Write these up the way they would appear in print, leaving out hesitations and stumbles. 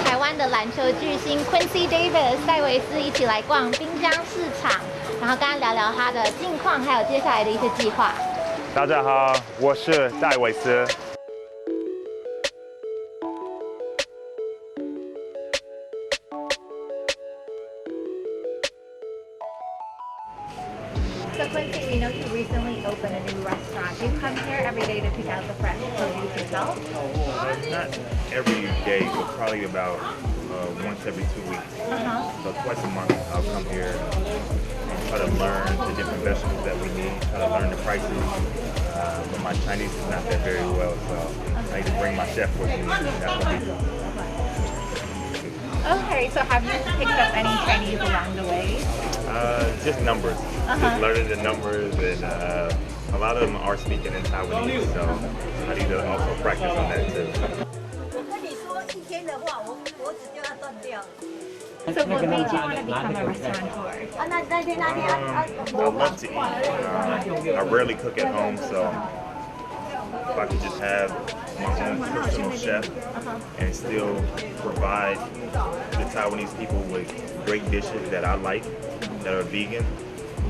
台湾的篮球巨星 Quincy Davis 戴维斯一起来逛滨江市场，然后跟他聊聊他的近况，还有接下来的一些计划。大家好，我是戴维斯。So Quincy, we know you recently opened a new restaurant. Do you come here every day to pick out the fresh produce yourself? Not every day, but probably about once every 2 weeks. So twice a month I'll come here and try to learn the different vegetables that we need, try to learn the prices. But my Chinese is not that very well, so I need to bring my chef with me. That's what we do. Okay, so have you picked up any Chinese along the way? Just numbers. Just learning the numbers, and a lot of them are speaking in Taiwanese, so I need to also practice on that too. So what made you want to become a restaurateur? I love to eat. I rarely cook at home, so if I could just have my own personal chef and still provide the Taiwanese people with great dishes that I like, that are vegan,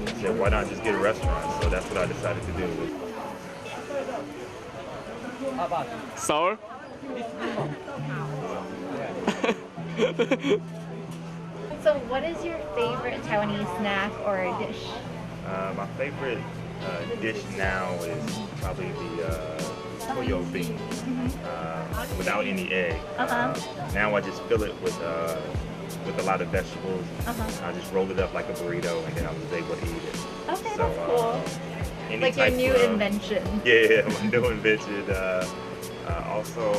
I said, why not just get a restaurant? So that's what I decided to do. Sour? So what is your favorite Taiwanese snack or dish? My favorite dish now is probably the toyo bean, without any egg. Now I just fill it with a lot of vegetables. I just roll it up like a burrito, and then I was able to eat it. Okay, So, that's cool. Like your new invention. Yeah, my new invention. Also,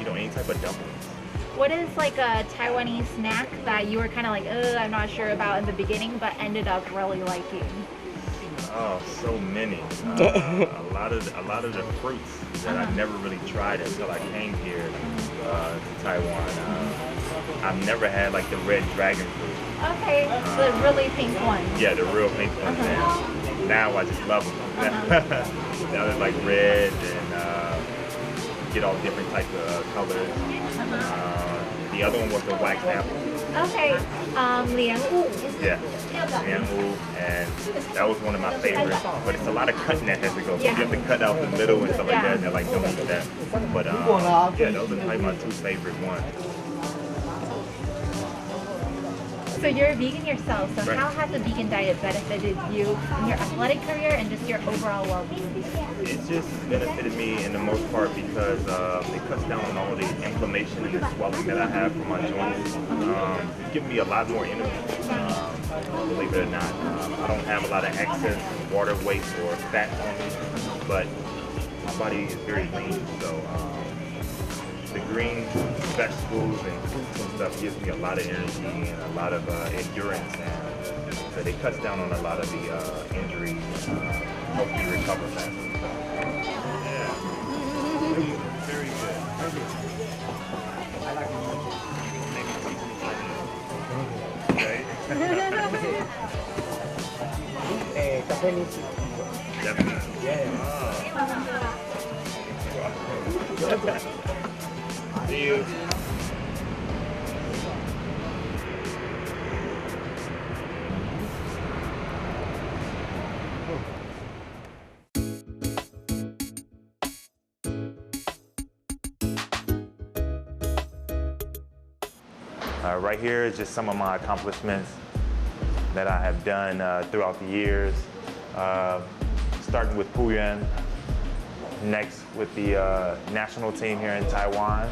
any type of dumplings. What is like a Taiwanese snack that you were kind of like, I'm not sure about in the beginning, but ended up really liking? Oh, so many. A lot of the fruits that I never really tried until I came here to Taiwan. I've never had like the red dragon fruit. Okay, the really pink ones. Yeah, the real pink ones. And now I just love them. Now they're like red and get all different types of colors. The other one was the wax apple. Okay, liangu. Yeah, liangu, and that was one of my favorites. But it's a lot of cutting that has to go. So you have to cut out the middle and stuff like that. And they're like, don't eat that. But yeah, those are probably my two favorite ones. So you're a vegan yourself, so Right. how has the vegan diet benefited you in your athletic career and just your overall well-being? It just benefited me in the most part because it cuts down on all the inflammation and the swelling that I have from my joints. It's given me a lot more energy, believe it or not. I don't have a lot of excess water, weight, or fat on me, but my body is very lean, so the green vegetables and fruits and stuff gives me a lot of energy and a lot of endurance, and so it cuts down on a lot of the injuries, helps me recover faster. Yeah, very good. Okay. Definitely. Yeah. See you. Right here is just some of my accomplishments that I have done throughout the years. Starting with Puyuan, next with the national team here in Taiwan,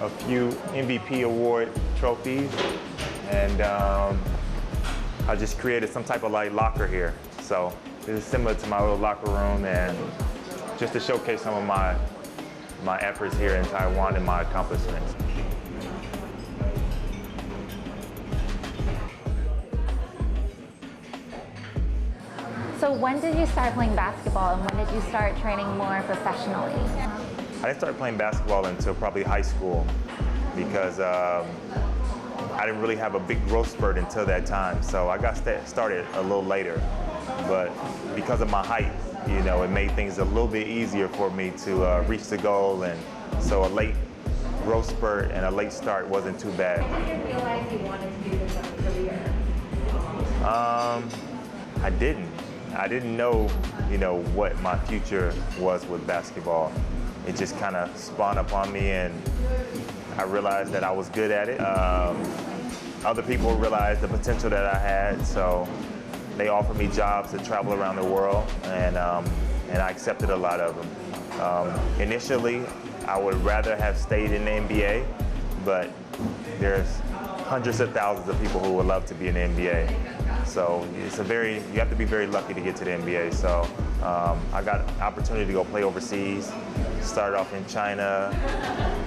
a few MVP award trophies, and I just created some type of like locker here. So this is similar to my little locker room, and just to showcase some of my efforts here in Taiwan and my accomplishments. So when did you start playing basketball and when did you start training more professionally? I didn't start playing basketball until probably high school because I didn't really have a big growth spurt until that time. So I got started a little later, but because of my height, it made things a little bit easier for me to reach the goal. And so a late growth spurt and a late start wasn't too bad. When did you realize you wanted to do this as a career? I didn't. I didn't know, what my future was with basketball. It just kind of spawned upon me, and I realized that I was good at it. Other people realized the potential that I had, so they offered me jobs to travel around the world, and I accepted a lot of them. Initially, I would rather have stayed in the NBA, but there's hundreds of thousands of people who would love to be in the NBA. So you have to be very lucky to get to the NBA. So I got an opportunity to go play overseas. Started off in China,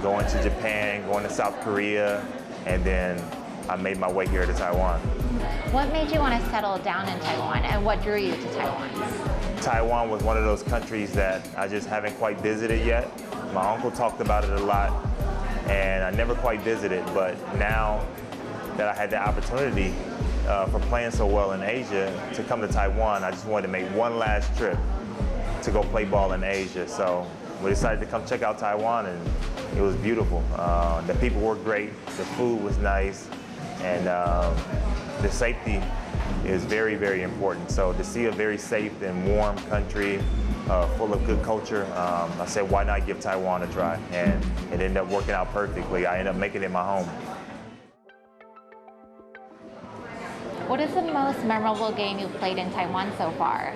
going to Japan, going to South Korea, and then I made my way here to Taiwan. What made you want to settle down in Taiwan, and what drew you to Taiwan? Taiwan was one of those countries that I just haven't quite visited yet. My uncle talked about it a lot, and I never quite visited, but now that I had the opportunity for playing so well in Asia to come to Taiwan, I just wanted to make one last trip to go play ball in Asia. So we decided to come check out Taiwan, and it was beautiful. The people were great, the food was nice, and the safety is very, very important. So to see a very safe and warm country full of good culture, I said, why not give Taiwan a try? And it ended up working out perfectly. I ended up making it my home. What is the most memorable game you've played in Taiwan so far?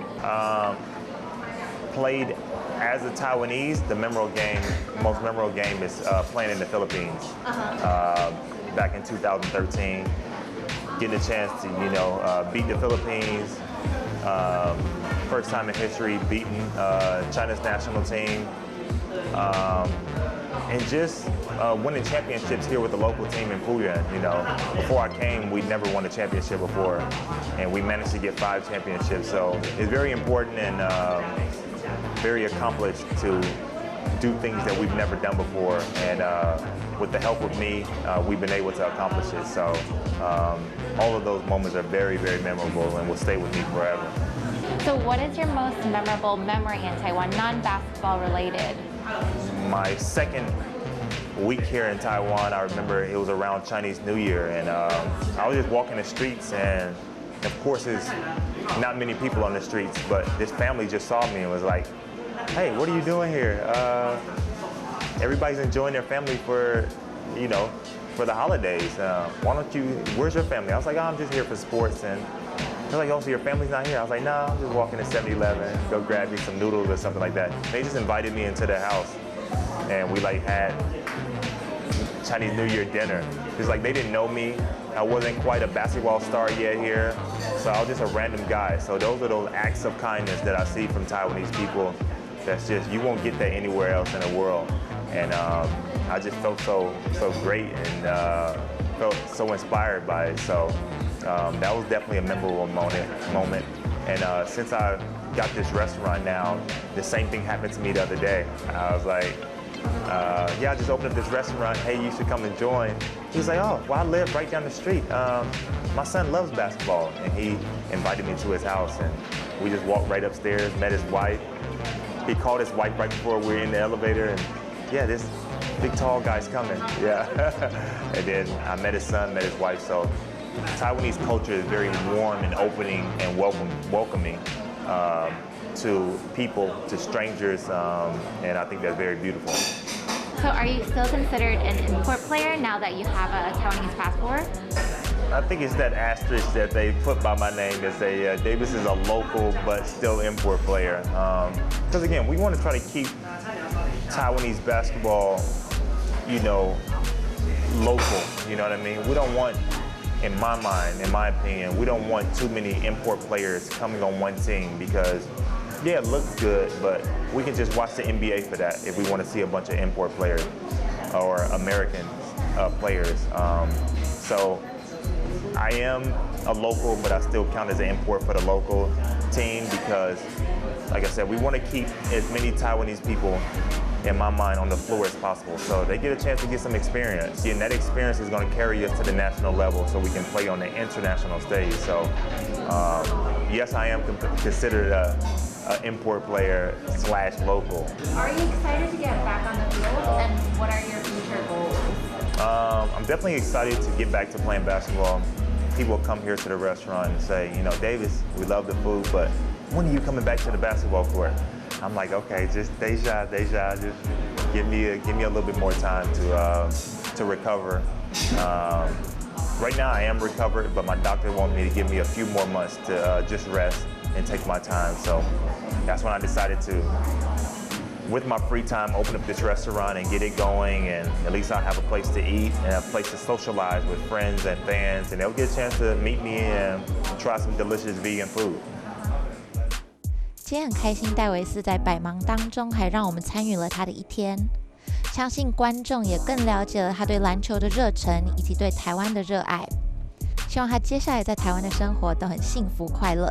Played as a Taiwanese, the most memorable game is playing in the Philippines. Back in 2013, getting a chance to beat the Philippines. First time in history beating China's national team. And just winning championships here with the local team in Puyuan. Before I came, we'd never won a championship before, and we managed to get 5 championships. So it's very important and very accomplished to do things that we've never done before. And with the help of me, we've been able to accomplish it. So all of those moments are very, very memorable and will stay with me forever. So what is your most memorable memory in Taiwan, non-basketball related? My second week here in Taiwan, I remember it was around Chinese New Year, and I was just walking the streets, and of course there's not many people on the streets, but this family just saw me and was like, hey, what are you doing here? Everybody's enjoying their family for the holidays. Where's your family? I was like, oh, I'm just here for sports. And they're like, oh, so your family's not here? I was like, no, I'm just walking to 7-Eleven, go grab me some noodles or something like that. They just invited me into their house, and we had Chinese New Year dinner. It's like they didn't know me. I wasn't quite a basketball star yet here, so I was just a random guy. So those are those acts of kindness that I see from Taiwanese people. That's just, you won't get that anywhere else in the world. And I just felt so great and felt so inspired by it. So that was definitely a memorable moment. And since I got this restaurant now, the same thing happened to me the other day. I was like, yeah, I just opened up this restaurant. Hey, you should come and join. He's like, oh, well, I live right down the street. My son loves basketball. And he invited me to his house, and we just walked right upstairs, met his wife. He called his wife right before we were in the elevator, and yeah, this big tall guy's coming. Yeah. And then I met his son, met his wife. So Taiwanese culture is very warm and opening and welcoming to people, to strangers, and I think that's very beautiful. So are you still considered an import player now that you have a Taiwanese passport? I think it's that asterisk that they put by my name that say Davis is a local but still import player. Because again, we want to try to keep Taiwanese basketball, local, you know what I mean? We don't want, in my mind, in my opinion, we don't want too many import players coming on one team because, yeah, it looks good, but we can just watch the NBA for that if we want to see a bunch of import players or American players. So I am a local, but I still count as an import for the local team because, like I said, we want to keep as many Taiwanese people, in my mind, on the floor as possible. So they get a chance to get some experience. And that experience is going to carry us to the national level so we can play on the international stage. So yes, I am considered an import player / local. Are you excited to get back on the field, and what are your future goals? definitely excited to get back to playing basketball. People come here to the restaurant and say, you know, Davis, we love the food, but when are you coming back to the basketball court? I'm like, okay, just deja, just give me a little bit more time to recover. Right now I am recovered, but my doctor wanted me to give me a few more months to just rest and take my time. So that's when I decided to, with my free time, open up this restaurant and get it going, and at least I'll have a place to eat and a place to socialize with friends and fans, and they'll get a chance to meet me and try some delicious vegan food. 今天很开心，戴维斯在百忙当中还让我们参与了他的一天，相信观众也更了解了他对篮球的热忱以及对台湾的热爱。希望他接下来在台湾的生活都很幸福快乐。